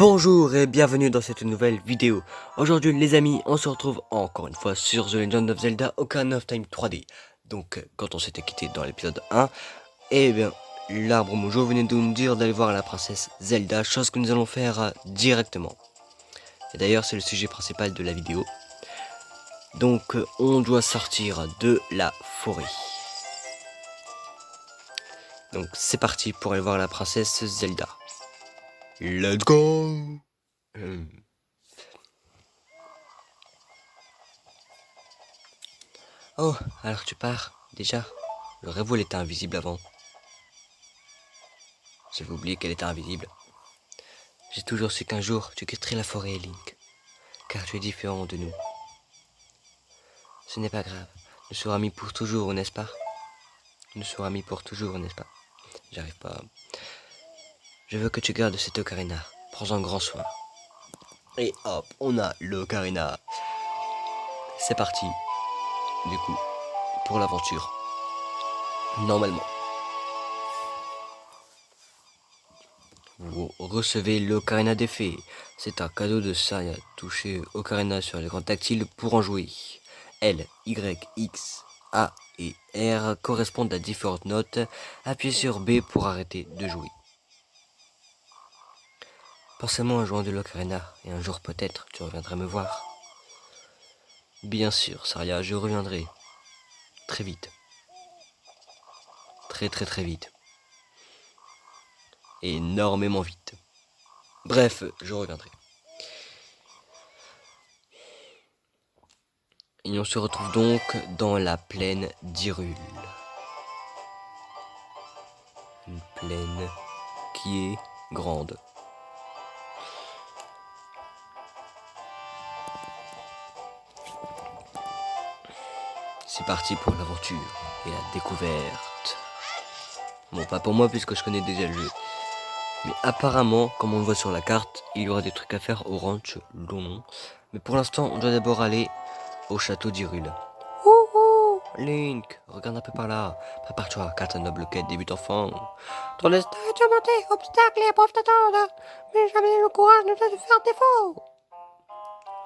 Bonjour et bienvenue dans cette nouvelle vidéo. Aujourd'hui les amis, on se retrouve encore une fois sur The Legend of Zelda Ocarina of Time 3D. Donc quand on s'était quitté dans l'épisode 1, eh bien l'arbre Mojo venait de nous dire d'aller voir la princesse Zelda, chose que nous allons faire directement. Et d'ailleurs c'est le sujet principal de la vidéo. Donc on doit sortir de la forêt. Donc c'est parti pour aller voir la princesse Zelda. Let's go! Oh, alors tu pars, déjà? J'aurais-vous elle était invisible avant? J'avais oublié qu'elle était invisible. J'ai toujours su qu'un jour tu quitterais la forêt, Link, car tu es différent de nous. Ce n'est pas grave, nous serons amis pour toujours, n'est-ce pas? Nous serons amis pour toujours, n'est-ce pas? J'arrive pas. Je veux que tu gardes cette ocarina, prends-en grand soin. Et hop, on a l'ocarina. C'est parti, du coup, pour l'aventure. Normalement. Vous recevez l'ocarina des fées. C'est un cadeau de Saria. Touchez ocarina sur l'écran tactile pour en jouer. L, Y, X, A et R correspondent à différentes notes. Appuyez sur B pour arrêter de jouer. Pense-moi en jouant de l'ocarina et un jour peut-être tu reviendras me voir. Bien sûr, Saria, je reviendrai. Très vite. Très vite. Énormément vite. Bref, je reviendrai. Et on se retrouve donc dans la plaine d'Hyrule. Une plaine qui est grande. C'est parti pour l'aventure et la découverte. Bon, pas pour moi puisque je connais déjà le jeu. Mais apparemment, comme on le voit sur la carte, il y aura des trucs à faire au ranch London. Mais pour l'instant, on doit d'abord aller au château d'Hyrule. Ouhou, Link, regarde un peu par là. Prépare-toi, car ta noble quête débute enfin. Ton destin est surmonté, obstacles et épreuves t'attendent. Mais jamais le courage ne doit te faire défaut.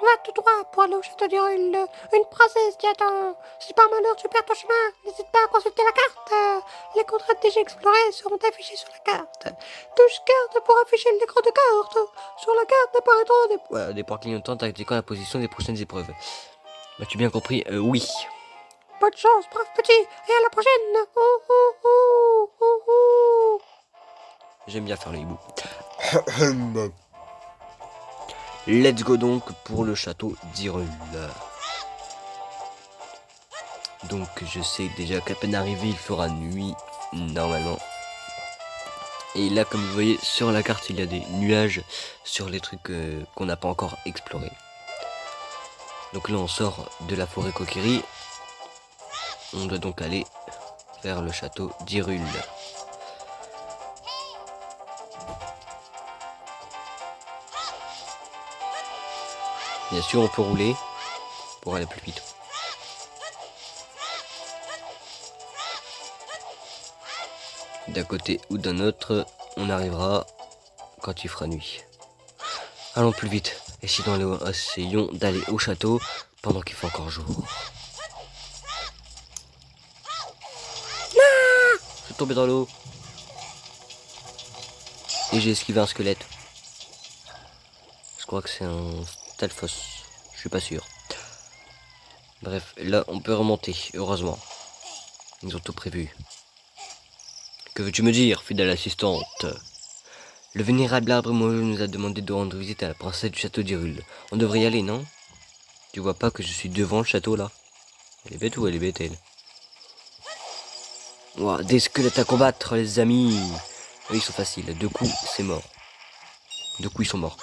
Va tout droit pour aller au château d'Hyrule. Une princesse t'y attend. Si par malheur tu perds ton chemin, n'hésite pas à consulter la carte. Les contraintes déjà explorées seront affichées sur la carte. Touche carte pour afficher l'écran de carte. Sur la carte apparaîtront des points clignotants indiquant la position des prochaines épreuves. As-tu bien compris? Oui. Bonne chance, brave petit, et à la prochaine. J'aime bien faire le hibou. Let's go donc pour le château d'Hyrule. Donc je sais déjà qu'à peine arrivé il fera nuit normalement. Et là comme vous voyez sur la carte il y a des nuages sur les trucs qu'on n'a pas encore explorés. Donc là on sort de la forêt Kokiri. On doit donc aller vers le château d'Hyrule. Bien sûr on peut rouler pour aller plus vite. D'un côté ou d'un autre, on arrivera quand il fera nuit. Allons plus vite, essayons d'aller au château pendant qu'il fait encore jour. Ah, je suis tombé dans l'eau. Et j'ai esquivé un squelette. Je crois que c'est un Stalfos, je suis pas sûr. Bref, là on peut remonter, heureusement. Ils ont tout prévu. Que veux-tu me dire, fidèle assistante? Le vénérable arbre Mojo nous a demandé de rendre visite à la princesse du château d'Hyrule. On devrait y aller, non? Tu vois pas que je suis devant le château, là? Elle est bête ou elle est bête, elle? Ouah, des squelettes à combattre, les amis! Oui, ils sont faciles. Deux coups, c'est mort. Deux coups, ils sont morts.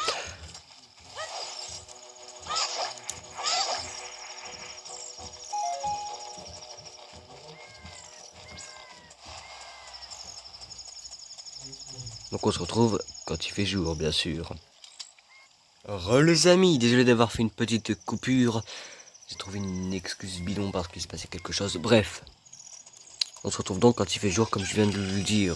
Donc on se retrouve quand il fait jour, bien sûr. Les amis, désolé d'avoir fait une petite coupure. J'ai trouvé une excuse bidon parce qu'il s'est passé quelque chose. Bref, on se retrouve donc quand il fait jour, comme je viens de le dire.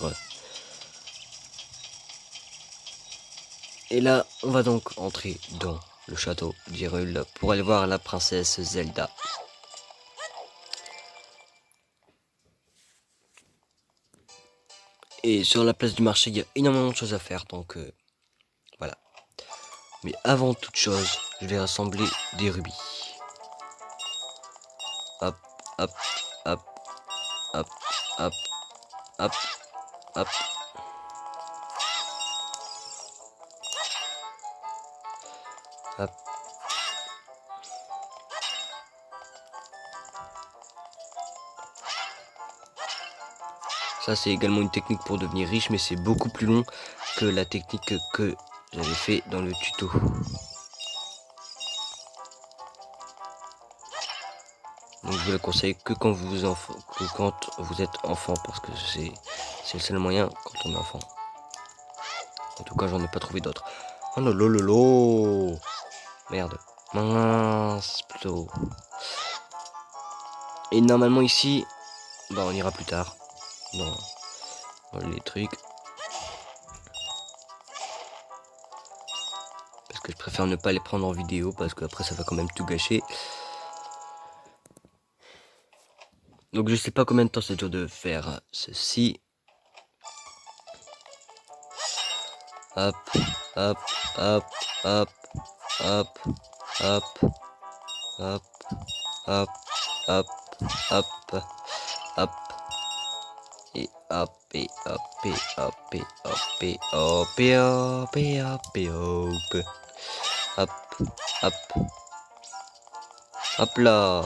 Et là, on va donc entrer dans le château d'Hyrule pour aller voir la princesse Zelda. Et sur la place du marché, il y a énormément de choses à faire, donc voilà. Mais avant toute chose, je vais rassembler des rubis. Hop, hop, hop, hop, hop, hop, hop. Hop. Ça c'est également une technique pour devenir riche, mais c'est beaucoup plus long que la technique que j'avais fait dans le tuto. Donc je le conseille que quand vous êtes enfant, parce que c'est le seul moyen quand on est enfant. En tout cas, j'en ai pas trouvé d'autres. Oh non, lolo. Merde. Mince, plutôt. Et normalement ici, bah on ira plus tard. Dans les trucs. Parce que je préfère ne pas les prendre en vidéo, parce qu'après ça va quand même tout gâcher. Donc je sais pas combien de temps ça dure de faire ceci. Hop, hop, hop, hop, hop, hop, hop, hop, hop, hop, hop, et hop, et hop, et hop, et hop, et hop, et hop, et hop, et hop, hop, hop, hop là,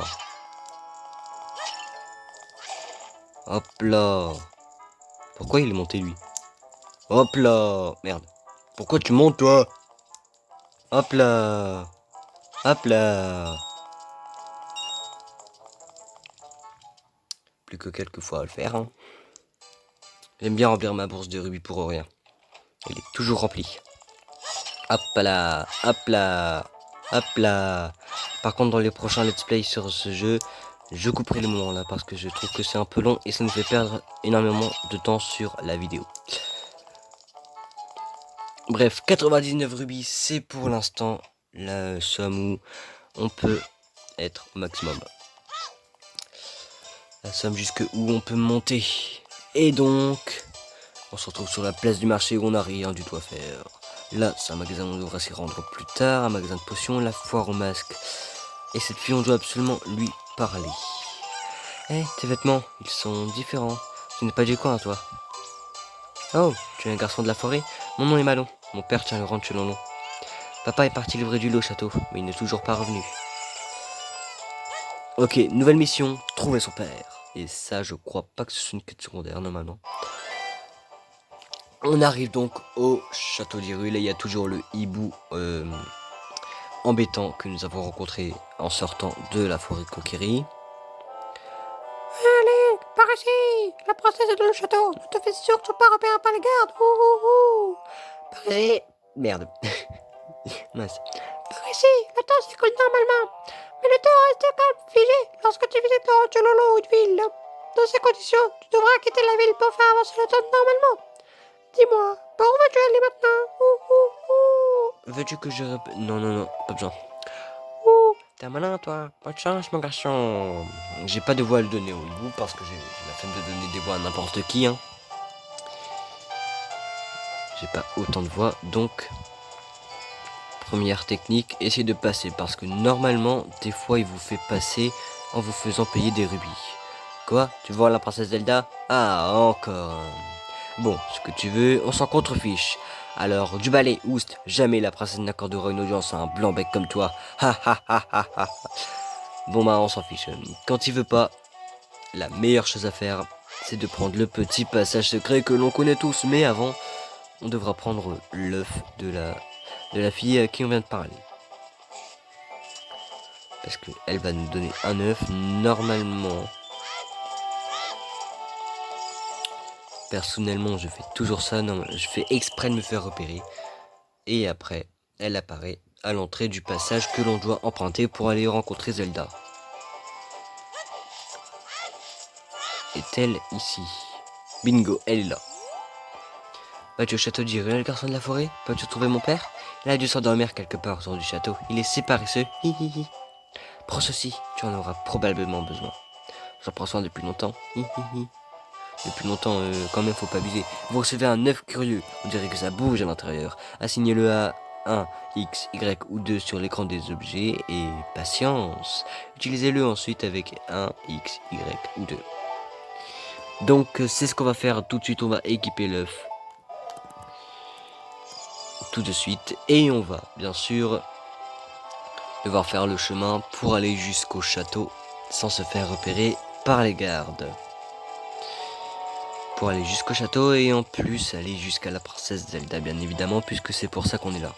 hop là. Pourquoi il est monté lui? Hop là, merde. Pourquoi tu montes toi? Hop là, hop là. Plus que quelques fois à le faire. Hein. J'aime bien remplir ma bourse de rubis pour rien. Elle est toujours remplie. Hop là, hop là, hop là. Par contre, dans les prochains let's play sur ce jeu, je couperai le moment là parce que je trouve que c'est un peu long et ça nous fait perdre énormément de temps sur la vidéo. Bref, 99 rubis, c'est pour l'instant la somme où on peut être au maximum. La somme jusque où on peut monter. Et donc, on se retrouve sur la place du marché où on n'a rien du tout à faire. Là, c'est un magasin où on devra s'y rendre plus tard, un magasin de potions, la foire au masque. Et cette fille, on doit absolument lui parler. Eh, tes vêtements, ils sont différents. Tu n'es pas du coin, toi. Oh, tu es un garçon de la forêt? Mon nom est Malon. Mon père tient le ranch chez London. Papa est parti livrer du lot au château, mais il n'est toujours pas revenu. Ok, nouvelle mission, trouver son père. Et ça, je crois pas que ce soit une quête secondaire, normalement. On arrive donc au château d'Hyrule et il y a toujours le hibou embêtant que nous avons rencontré en sortant de la forêt de Kokiri. Allez, par ici! La princesse est dans le château! Je te fais sûr que son père repère pas les gardes! Ouh! Par ici! Merde. Mince. Par ici! Le temps s'écoule normalement! Mais le temps reste calme, figé, lorsque tu visites le Rancho ou une ville. Dans ces conditions, tu devras quitter la ville pour faire avancer le temps normalement. Dis-moi, par où vas-tu aller maintenant? Veux-tu que je répète? Non, pas besoin. Ouh! T'es un malin, toi. Pas de chance, mon garçon. J'ai pas de voix à le donner au hibou parce que j'ai la flemme de donner des voix à n'importe qui. Hein. J'ai pas autant de voix, donc... Première technique, essayez de passer parce que normalement, des fois, il vous fait passer en vous faisant payer des rubis. Quoi? Tu vois la princesse Zelda? Ah, encore. Bon, ce que tu veux, on s'en contrefiche. Alors, du balai, oust, jamais la princesse n'accordera une audience à un blanc-bec comme toi. Ha ha ha ha ha. Bon bah, on s'en fiche. Quand il veut pas, la meilleure chose à faire, c'est de prendre le petit passage secret que l'on connaît tous. Mais avant, on devra prendre l'œuf de la fille à qui on vient de parler. Parce qu'elle va nous donner un œuf. Normalement, personnellement, je fais toujours ça. Non, je fais exprès de me faire repérer. Et après, elle apparaît à l'entrée du passage que l'on doit emprunter pour aller rencontrer Zelda. Est-elle ici? Bingo, elle est là. Vas-tu au château d'Hyrule, le garçon de la forêt? Peux-tu trouver mon père? Il a dû s'endormir quelque part autour du château. Il est si paresseux. Hi hi hi. Prends ceci, tu en auras probablement besoin. J'en prends soin depuis longtemps. Hi hi hi. Depuis longtemps, quand même, faut pas abuser. Vous recevez un œuf curieux. On dirait que ça bouge à l'intérieur. Assignez-le à 1, X, Y ou 2 sur l'écran des objets et patience. Utilisez-le ensuite avec 1, X, Y ou 2. Donc, c'est ce qu'on va faire tout de suite. On va équiper l'œuf. Tout de suite. Et on va, bien sûr, devoir faire le chemin pour aller jusqu'au château sans se faire repérer par les gardes. Pour aller jusqu'au château et en plus aller jusqu'à la princesse Zelda, bien évidemment, puisque c'est pour ça qu'on est là.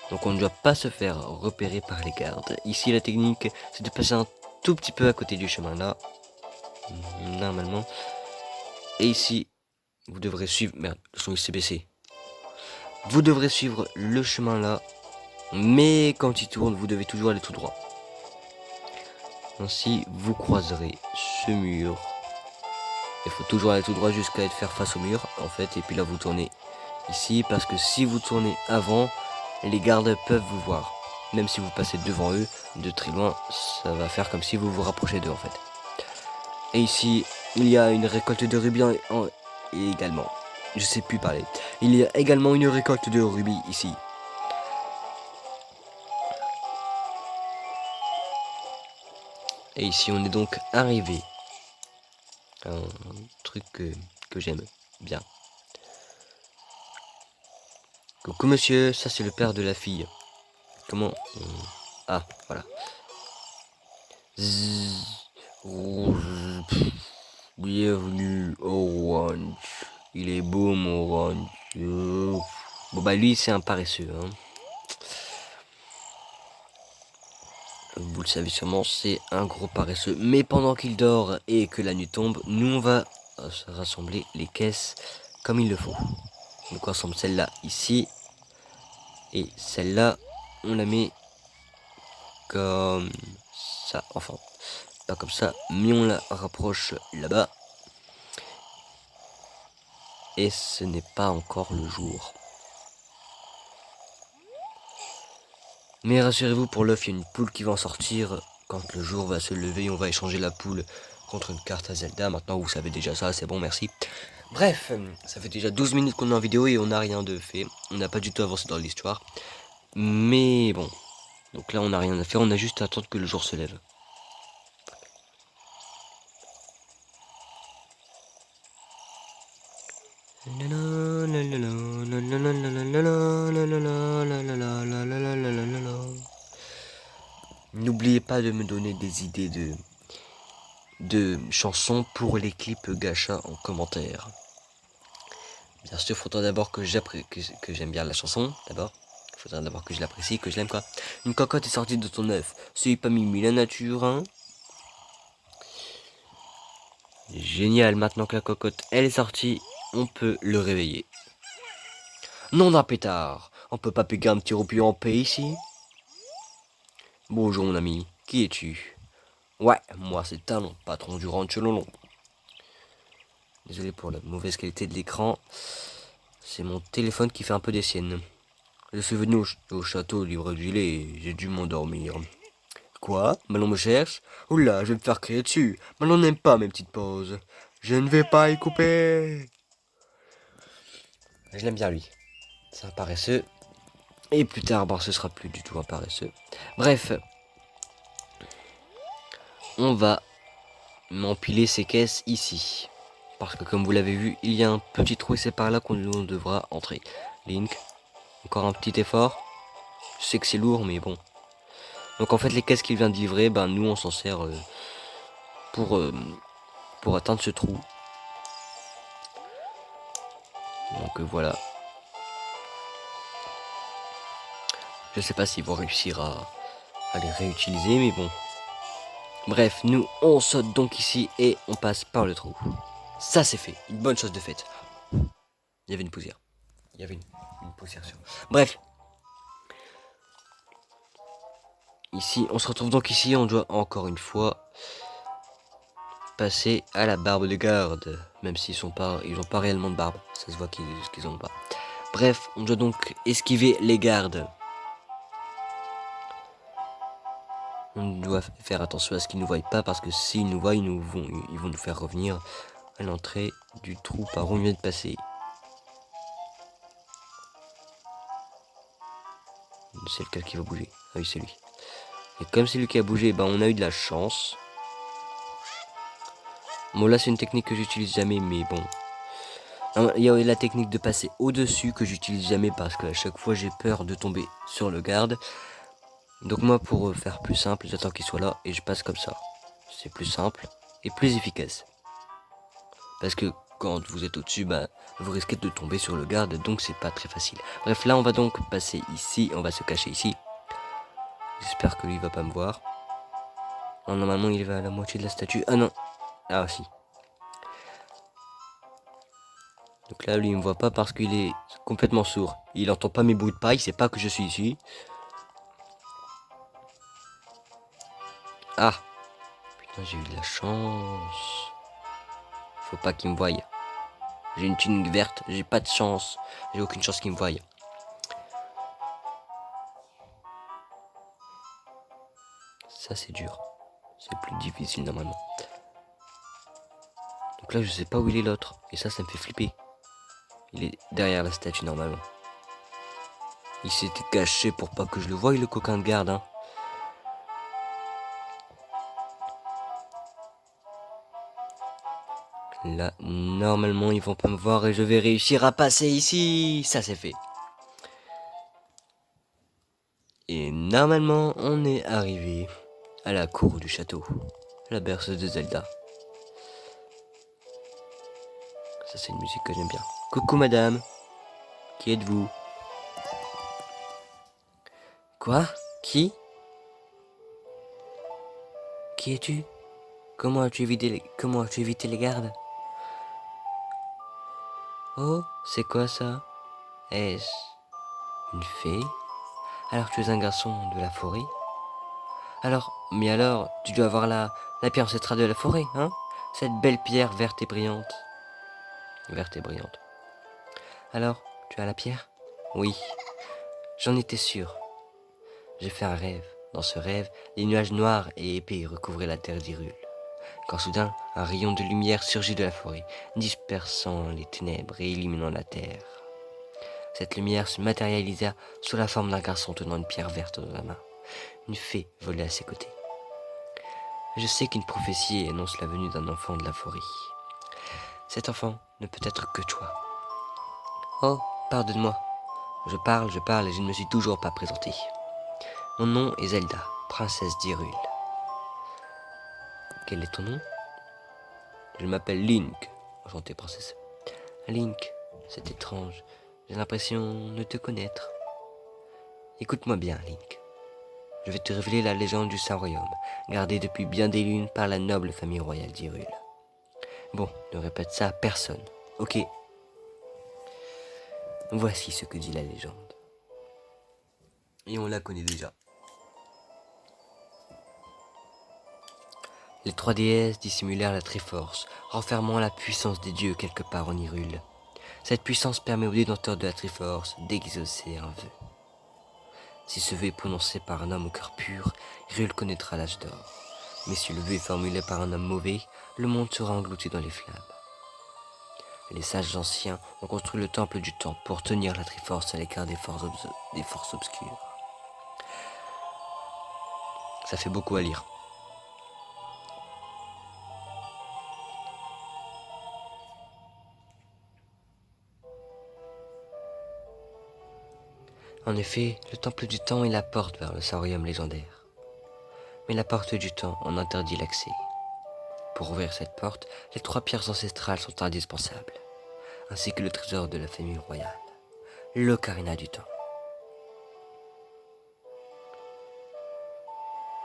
Donc on ne doit pas se faire repérer par les gardes. Ici la technique, c'est de passer un tout petit peu à côté du chemin là, normalement. Et ici, vous devrez suivre... Merde, le son il s'est baissé. Vous devrez suivre le chemin là, mais quand il tourne, vous devez toujours aller tout droit. Ainsi, vous croiserez ce mur. Il faut toujours aller tout droit jusqu'à être faire face au mur, en fait, et puis là vous tournez ici, parce que si vous tournez avant, les gardes peuvent vous voir. Même si vous passez devant eux, de très loin, ça va faire comme si vous vous rapprochez d'eux en fait. Et ici, il y a une récolte de rubis également. Je sais plus parler. Il y a également une récolte de rubis ici. Et ici, on est donc arrivé. Un truc que j'aime bien. Coucou monsieur, ça c'est le père de la fille. Comment Ah, voilà. Zzz. Bienvenue Orange. Il est beau mon Orange. Bon bah lui c'est un paresseux. Hein. Vous le savez sûrement, c'est un gros paresseux. Mais pendant qu'il dort et que la nuit tombe, nous on va rassembler les caisses comme il le faut. Donc on rassemble celle-là ici. Et celle-là, on la met comme ça. Enfin, pas comme ça, mais on la rapproche là-bas. Et ce n'est pas encore le jour. Mais rassurez-vous, pour l'œuf, il y a une poule qui va en sortir. Quand le jour va se lever, on va échanger la poule contre une carte à Zelda. Maintenant, vous savez déjà ça, c'est bon, merci. Bref, ça fait déjà 12 minutes qu'on est en vidéo et on n'a rien de fait. On n'a pas du tout avancé dans l'histoire. Mais bon, donc là, on n'a rien à faire, on a juste à attendre que le jour se lève. N'oubliez pas de me donner des idées de chansons pour les clips gacha en commentaire. Bien sûr, il faudra d'abord que j'aime bien la chanson, d'abord. Il faudra d'abord que je l'apprécie, que je l'aime quoi. Une cocotte est sortie de ton œuf. C'est pas mimi la nature, hein. Génial, maintenant que la cocotte elle est sortie, on peut le réveiller. Non d'un pétard, on peut pas péguer un petit roupillon en paix ici. Bonjour mon ami, qui es-tu? Ouais, moi c'est Talon, patron du ranch Lolon. Désolé pour la mauvaise qualité de l'écran. C'est mon téléphone qui fait un peu des siennes. Je suis venu au château livrer du lait et j'ai dû m'endormir. Quoi? Malon me cherche? Oula, je vais me faire crier dessus. Malon n'aime pas mes petites pauses. Je ne vais pas y couper. Je l'aime bien lui. C'est un paresseux. Et plus tard, ce sera plus du tout un paresseux. Bref. On va m'empiler ces caisses ici. Parce que comme vous l'avez vu, il y a un petit trou et c'est par là qu'on devra entrer. Link, encore un petit effort. Je sais que c'est lourd mais bon. Donc en fait les caisses qu'il vient de livrer, nous on s'en sert pour atteindre ce trou. Donc voilà. Je sais pas s'ils vont réussir à les réutiliser mais bon. Bref, nous on saute donc ici et on passe par le trou. Ça c'est fait, une bonne chose de faite. Il y avait une poussière. Il y avait une poussière sur. Bref. Ici, on se retrouve donc ici, on doit encore une fois passer à la barbe de garde. même s'ils ont pas réellement de barbe. Ça se voit qu'ils ont pas. Bref, on doit donc esquiver les gardes. On doit faire attention à ce qu'ils ne nous voient pas, parce que s'ils nous voient, ils vont nous faire revenir à l'entrée du trou par où on vient de passer. C'est lequel qui va bouger? Ah oui, c'est lui. Et comme c'est lui qui a bougé, ben on a eu de la chance. Bon, là c'est une technique que j'utilise jamais, mais bon. Il y a la technique de passer au-dessus que j'utilise jamais parce qu'à chaque fois j'ai peur de tomber sur le garde. Donc moi, pour faire plus simple, j'attends qu'il soit là et je passe comme ça. C'est plus simple et plus efficace. Parce que quand vous êtes au-dessus, bah, vous risquez de tomber sur le garde, donc c'est pas très facile. Bref, là on va donc passer ici, on va se cacher ici. J'espère que lui va pas me voir. Non, normalement il va à la moitié de la statue. Ah non. Ah si. Donc là lui il me voit pas parce qu'il est complètement sourd. Il entend pas mes bruits de pas, il sait pas que je suis ici. Ah. Putain, j'ai eu de la chance. Faut pas qu'il me voie. J'ai une tunique verte, j'ai pas de chance. J'ai aucune chance qu'il me voie. Ça c'est dur. C'est plus difficile normalement. Donc là je sais pas où il est l'autre. Et ça me fait flipper. Il est derrière la statue normalement. Il s'était caché pour pas que je le voie, le coquin de garde. Hein. Là, normalement, ils vont pas me voir et je vais réussir à passer ici. Ça, c'est fait. Et normalement, on est arrivé à la cour du château. La berceuse de Zelda. Ça, c'est une musique que j'aime bien. Coucou, madame. Qui êtes-vous? Quoi? Qui? Qui es-tu? Comment as-tu évité les gardes? Oh, c'est quoi ça? Est-ce une fée? Alors tu es un garçon de la forêt? Mais alors, tu dois avoir la pierre ancestrale de la forêt, hein? Cette belle pierre verte et brillante. Verte et brillante. Alors, tu as la pierre? Oui, j'en étais sûr. J'ai fait un rêve. Dans ce rêve, des nuages noirs et épais recouvraient la terre d'Hyrule. Quand soudain, un rayon de lumière surgit de la forêt, dispersant les ténèbres et illuminant la terre. Cette lumière se matérialisa sous la forme d'un garçon tenant une pierre verte dans la main. Une fée volait à ses côtés. Je sais qu'une prophétie annonce la venue d'un enfant de la forêt. Cet enfant ne peut être que toi. Oh, pardonne-moi. Je parle et je ne me suis toujours pas présenté. Mon nom est Zelda, princesse d'Hyrule. Quel est ton nom? Je m'appelle Link. Enchanté, princesse. Link, c'est étrange. J'ai l'impression de te connaître. Écoute-moi bien, Link. Je vais te révéler la légende du Saint-Royaume, gardée depuis bien des lunes par la noble famille royale d'Hyrule. Bon, ne répète ça à personne, ok? Voici ce que dit la légende. Et on la connaît déjà. Les trois déesses dissimulèrent la Triforce, renfermant la puissance des dieux quelque part en Hyrule. Cette puissance permet au détenteur de la Triforce d'exaucer un vœu. Si ce vœu est prononcé par un homme au cœur pur, Hyrule connaîtra l'âge d'or. Mais si le vœu est formulé par un homme mauvais, le monde sera englouti dans les flammes. Les sages anciens ont construit le temple du temps pour tenir la Triforce à l'écart des forces obscures. Ça fait beaucoup à lire. En effet, le temple du temps est la porte vers le Saint-Royaume légendaire. Mais la porte du temps en interdit l'accès. Pour ouvrir cette porte, les trois pierres ancestrales sont indispensables, ainsi que le trésor de la famille royale, l'Ocarina du temps.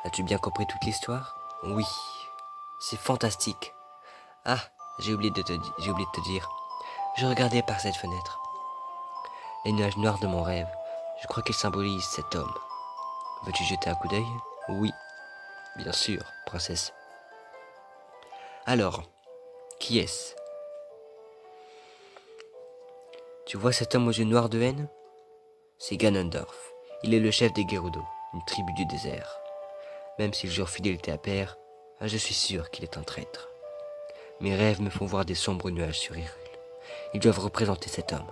As-tu bien compris toute l'histoire? Oui, c'est fantastique. Ah, j'ai oublié de te dire, je regardais par cette fenêtre. Les nuages noirs de mon rêve, je crois qu'ils symbolisent cet homme. Veux-tu jeter un coup d'œil? Oui, bien sûr, princesse. Alors, qui est-ce? Tu vois cet homme aux yeux noirs de haine? C'est Ganondorf. Il est le chef des Gerudo, une tribu du désert. Même s'il jure fidélité à Père, je suis sûr qu'il est un traître. Mes rêves me font voir des sombres nuages sur Hyrule. Ils doivent représenter cet homme.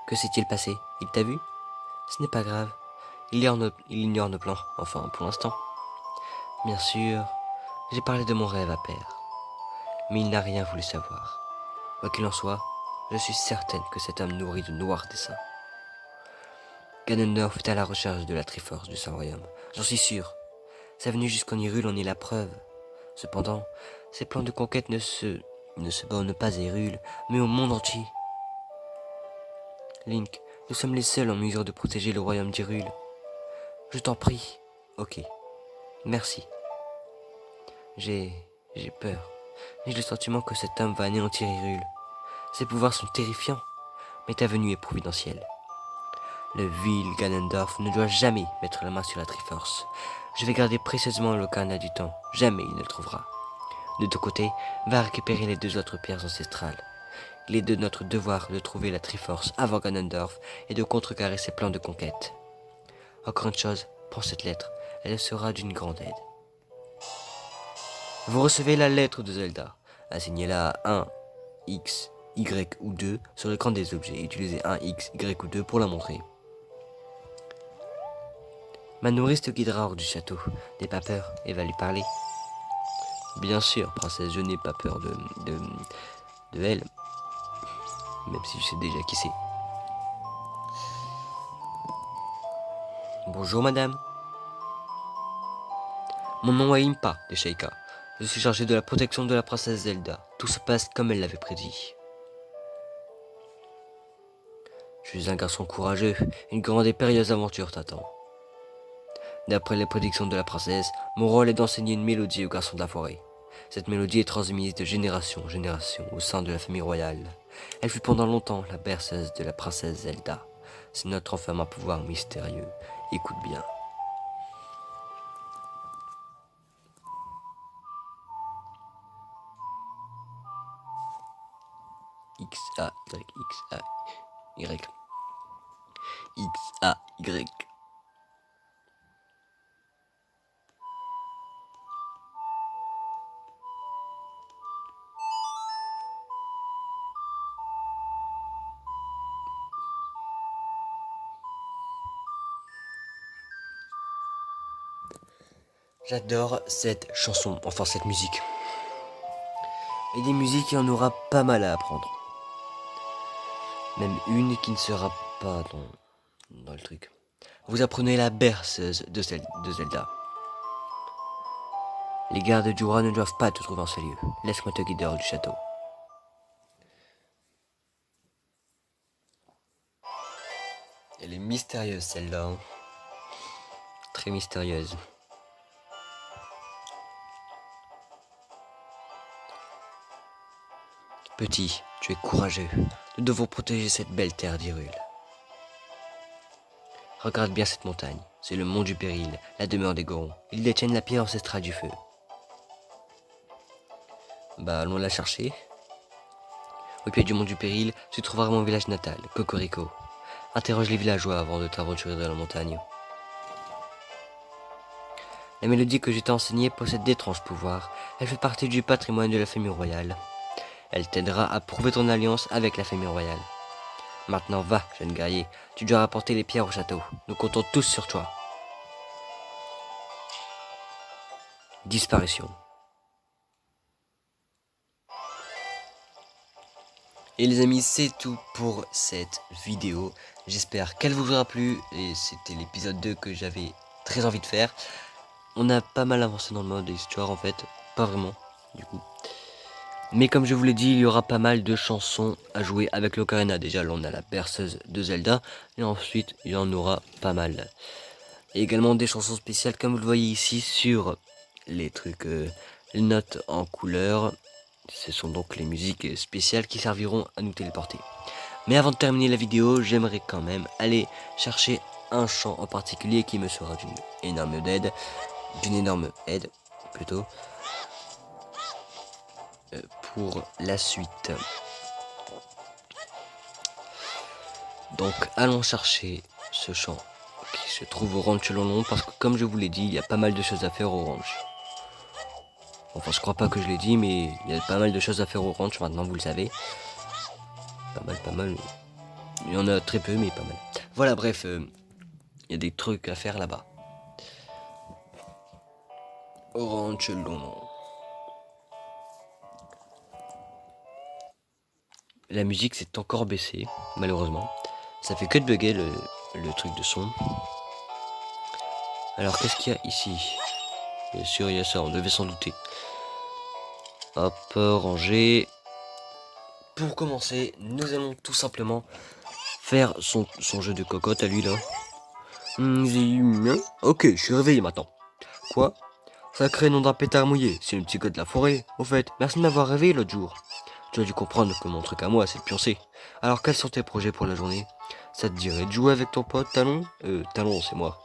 Que s'est-il passé? Il t'a vu? Ce n'est pas grave. Il ignore nos plans, enfin pour l'instant. Bien sûr, j'ai parlé de mon rêve à Père, mais il n'a rien voulu savoir. Quoi qu'il en soit, je suis certaine que cet homme nourrit de noirs desseins. Ganondorf est à la recherche de la Triforce du Saint-Royaume, j'en suis sûr. Sa venue jusqu'en Hyrule en est la preuve. Cependant, ses plans de conquête ne se bornent pas à Hyrule, mais au monde entier. Link, nous sommes les seuls en mesure de protéger le royaume d'Hyrule. Je t'en prie. Ok. Merci. J'ai peur. J'ai le sentiment que cet homme va anéantir Hyrule. Ses pouvoirs sont terrifiants, mais ta venue est providentielle. Le vil Ganondorf ne doit jamais mettre la main sur la Triforce. Je vais garder précieusement l'Ocarina du Temps. Jamais il ne le trouvera. De ton côté, va récupérer les 2 autres pierres ancestrales. Il est de notre devoir de trouver la Triforce avant Ganondorf et de contrecarrer ses plans de conquête. Encore une chose, prends cette lettre. Elle sera d'une grande aide. Vous recevez la lettre de Zelda. Assignez-la à 1, X, Y ou 2 sur l'écran des objets. Utilisez 1, X, Y ou 2 pour la montrer. Ma nourrice te guidera hors du château. N'aie pas peur et va lui parler. Bien sûr, princesse, je n'ai pas peur de elle. Même si je sais déjà qui c'est. Bonjour madame. Mon nom est Impa de Sheikah. Je suis chargé de la protection de la princesse Zelda. Tout se passe comme elle l'avait prédit. Je suis un garçon courageux. Une grande et périlleuse aventure t'attend. D'après les prédictions de la princesse, mon rôle est d'enseigner une mélodie aux garçons de la forêt. Cette mélodie est transmise de génération en génération au sein de la famille royale. Elle fut pendant longtemps la berceuse de la princesse Zelda. C'est notre enfant à pouvoir mystérieux. Écoute bien. X A Y X A Y X A Y. J'adore cette chanson, enfin cette musique. Et des musiques, il y en aura pas mal à apprendre. Même une qui ne sera pas dans le truc. Vous apprenez la berceuse de Zelda. Les gardes du roi ne doivent pas te trouver en ce lieu. Laisse-moi te guider hors du château. Elle est mystérieuse celle-là. Hein. Très mystérieuse. Petit, tu es courageux. Nous devons protéger cette belle terre d'Hyrule. Regarde bien cette montagne. C'est le mont du Péril, la demeure des Gorons. Ils détiennent la pierre ancestrale du feu. Bah, allons la chercher. Au pied du mont du Péril se trouvera mon village natal, Cocorico. Interroge les villageois avant de t'aventurer dans la montagne. La mélodie que je t'ai enseignée possède d'étranges pouvoirs. Elle fait partie du patrimoine de la famille royale. Elle t'aidera à prouver ton alliance avec la famille royale. Maintenant va, jeune guerrier, tu dois rapporter les pierres au château. Nous comptons tous sur toi. Disparition. Et les amis, c'est tout pour cette vidéo. J'espère qu'elle vous aura plu. Et c'était l'épisode 2 que j'avais très envie de faire. On a pas mal avancé dans le mode histoire en fait. Pas vraiment, du coup. Mais comme je vous l'ai dit, il y aura pas mal de chansons à jouer avec l'Ocarina. Déjà, là, on a la berceuse de Zelda. Et ensuite, il y en aura pas mal. Et également des chansons spéciales, comme vous le voyez ici, sur les trucs, les notes en couleur. Ce sont donc les musiques spéciales qui serviront à nous téléporter. Mais avant de terminer la vidéo, j'aimerais quand même aller chercher un chant en particulier qui me sera d'une énorme aide, plutôt, pour la suite. Donc allons chercher ce champ qui se trouve au ranch Lolon parce que comme je vous l'ai dit, il y a pas mal de choses à faire au ranch. Enfin, je crois pas que je l'ai dit, mais il y a pas mal de choses à faire au ranch maintenant, vous le savez. Pas mal. Il y en a très peu, mais pas mal. Voilà, bref, il y a des trucs à faire là-bas. Au ranch Lolon. La musique s'est encore baissée, malheureusement. Ça fait que de bugger le truc de son. Alors, qu'est-ce qu'il y a ici? Bien sûr, il y a ça, on devait s'en douter. Hop, ranger. Pour commencer, nous allons tout simplement faire son jeu de cocotte à lui, là. Ok, je suis réveillé maintenant. Quoi? Sacré nom d'un pétard mouillé, c'est une petite de la forêt. Au fait, merci de m'avoir réveillé l'autre jour. Tu as dû comprendre que mon truc à moi, c'est de pioncer. Alors, quels sont tes projets pour la journée? Ça te dirait de jouer avec ton pote Talon? Talon, c'est moi.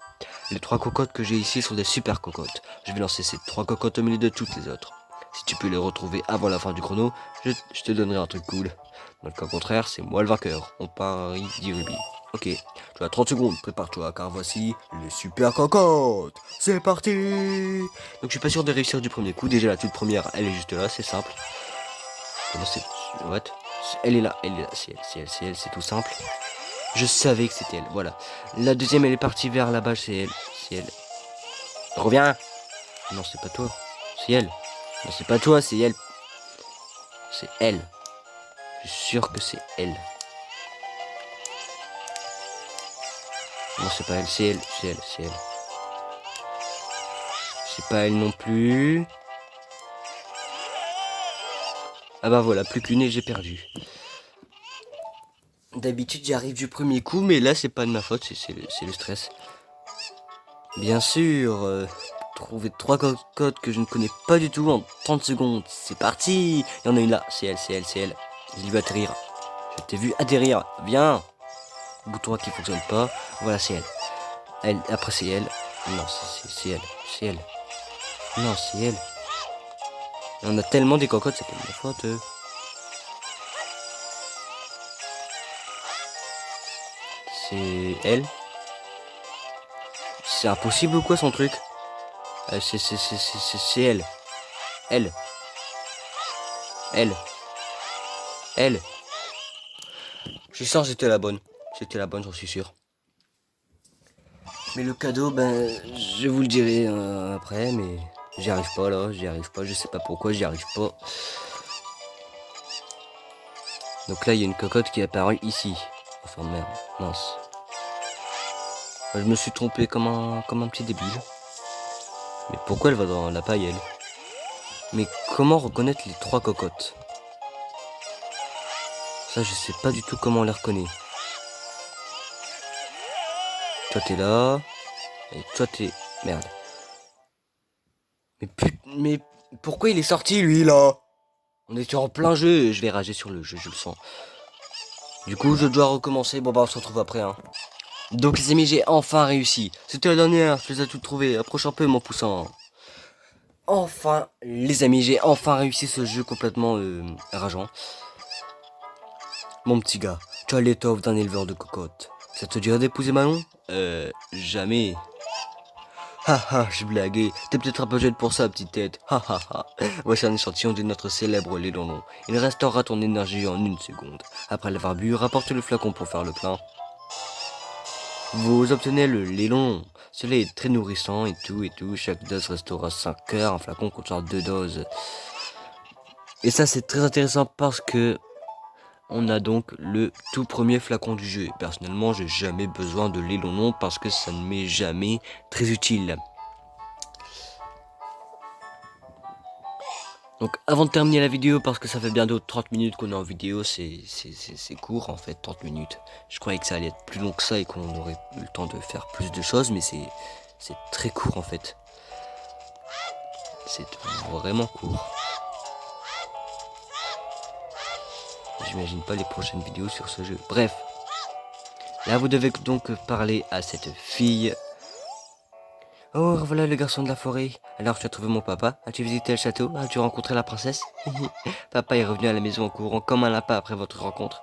Les 3 cocottes que j'ai ici sont des super cocottes. Je vais lancer ces 3 cocottes au milieu de toutes les autres. Si tu peux les retrouver avant la fin du chrono, je te donnerai un truc cool. Dans le cas contraire, c'est moi le vainqueur. On parie 10 rubis. Ok, tu as 30 secondes, prépare-toi, car voici les super cocottes. C'est parti! Donc je suis pas sûr de réussir du premier coup. Déjà la toute première, elle est juste là, c'est simple. Comment c'est... What? Elle est là, c'est elle, c'est tout simple. Je savais que c'était elle, voilà. La deuxième, elle est partie vers là-bas, c'est elle. Reviens! Non, c'est pas toi, c'est elle. Non, c'est pas toi, c'est elle. C'est elle. Je suis sûr que c'est elle. Non, c'est pas elle, c'est elle, c'est elle. C'est pas elle non plus. Ah bah voilà, plus qu'une et j'ai perdu. D'habitude, j'y arrive du premier coup, mais là, c'est pas de ma faute, c'est le stress. Bien sûr, trouver 3 codes que je ne connais pas du tout en 30 secondes. C'est parti! Il y en a une là, c'est elle. Je l'ai vu atterrir. Je t'ai vu atterrir. Viens! Bouton qui fonctionne pas. Voilà, c'est elle. Après, c'est elle. Non, c'est elle. Non, c'est elle. On a tellement des cocottes, c'est pas de ma faute. C'est elle. C'est impossible ou quoi son truc? C'est elle. Elle. Je suis sûr que c'était la bonne. C'était la bonne, j'en suis sûr. Mais le cadeau, ben, je vous le dirai après, mais j'y arrive pas là, je sais pas pourquoi, j'y arrive pas. Donc là, il y a une cocotte qui apparaît ici. Enfin, merde, mince. Je me suis trompé comme un petit débile. Mais pourquoi elle va dans la paille, elle? Mais comment reconnaître les 3 cocottes? Ça, je sais pas du tout comment on les reconnaît. Toi, t'es là. Et toi, t'es... Merde. Mais pourquoi il est sorti, lui, là? On était en plein jeu. Je vais rager sur le jeu, je le sens. Du coup, je dois recommencer. Bon, bah, on se retrouve après, hein. Donc, les amis, j'ai enfin réussi. C'était la dernière. Je les ai toutes trouvées. Approche un peu, mon poussant. Enfin, les amis, j'ai enfin réussi ce jeu complètement rageant. Mon petit gars, tu as l'étoffe d'un éleveur de cocottes. Ça te dirait d'épouser Manon? Jamais. Haha, je blaguais. T'es peut-être un peu jeune pour ça, petite tête. Hahaha. Voici un échantillon de notre célèbre lait Lolon. Il restaurera ton énergie en 1 seconde. Après l'avoir bu, rapporte le flacon pour faire le plein. Vous obtenez le lait Lolon. Ce lait est très nourrissant et tout. Chaque dose restaurera 5 heures. Un flacon contient 2 doses. Et ça, c'est très intéressant parce que on a donc le tout premier flacon du jeu. Personnellement, j'ai jamais besoin de lait Lolon parce que ça ne m'est jamais très utile. Donc avant de terminer la vidéo, parce que ça fait bientôt 30 minutes qu'on est en vidéo, c'est court en fait, 30 minutes. Je croyais que ça allait être plus long que ça et qu'on aurait eu le temps de faire plus de choses, mais c'est très court en fait. C'est vraiment court. J'imagine pas les prochaines vidéos sur ce jeu. Bref. Là, vous devez donc parler à cette fille. Oh, voilà le garçon de la forêt. Alors, tu as trouvé mon papa? As-tu visité le château? As-tu rencontré la princesse? Papa est revenu à la maison en courant comme un lapin après votre rencontre.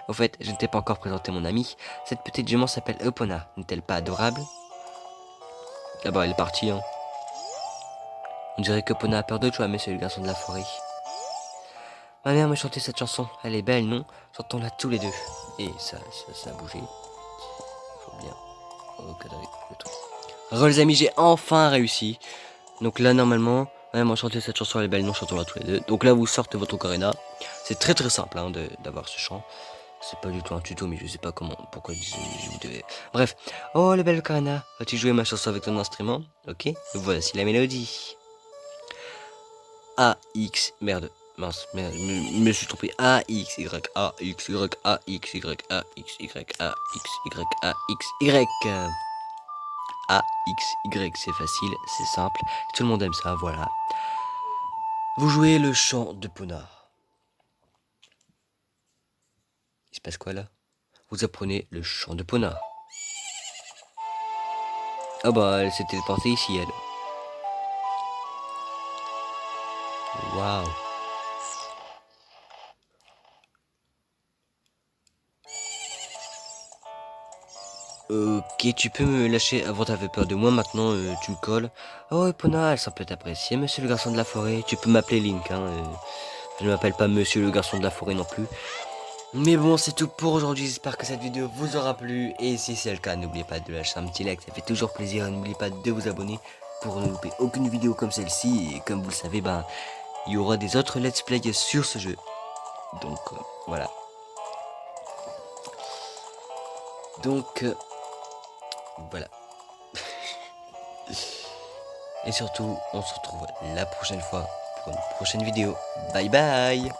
Au fait, je ne t'ai pas encore présenté mon amie. Cette petite jument s'appelle Epona. N'est-elle pas adorable? Ah bah, elle est partie, hein. On dirait qu'Epona a peur de toi, monsieur le garçon de la forêt. Ma mère me chantait cette chanson. Elle est belle, non? Chantons-la tous les deux. Et ça a bougé. Faut bien. Recadrer le truc. Alors les amis, j'ai enfin réussi. Donc là, normalement, ma mère chantait cette chanson, elle est belle, non? Chantons-la tous les deux. Donc là, vous sortez votre ocarina. C'est très très simple hein, d'avoir ce chant. C'est pas du tout un tuto, mais je sais pas comment, pourquoi vous devez... Bref. Oh, le bel ocarina. Vas-tu jouer ma chanson avec ton instrument? Ok. Voici la mélodie. A, X, merde. Mince, merde, me suis trompé. A, X, Y, A, X, Y, A, X, Y, A, X, Y, A, X, Y, A, X, Y. A, X, Y, c'est facile, c'est simple. Tout le monde aime ça, voilà. Vous jouez le chant de Pona. Il se passe quoi là? Vous apprenez le chant de Pona. Ah bah, elle s'est téléportée ici, elle. Waouh. Ok, tu peux me lâcher. Avant t'avais peur de moi, maintenant tu me colles. Oh Epona, elle semble t'apprécier, monsieur le garçon de la forêt. Tu peux m'appeler Link, hein. Je ne m'appelle pas monsieur le garçon de la forêt non plus. Mais bon, c'est tout pour aujourd'hui. J'espère que cette vidéo vous aura plu. Et si c'est le cas, n'oubliez pas de lâcher un petit like, ça fait toujours plaisir. N'oubliez pas de vous abonner pour ne louper aucune vidéo comme celle-ci. Et comme vous le savez, ben, il y aura des autres let's play sur ce jeu. Donc, voilà. Donc, voilà. Et surtout, on se retrouve la prochaine fois pour une prochaine vidéo. Bye bye!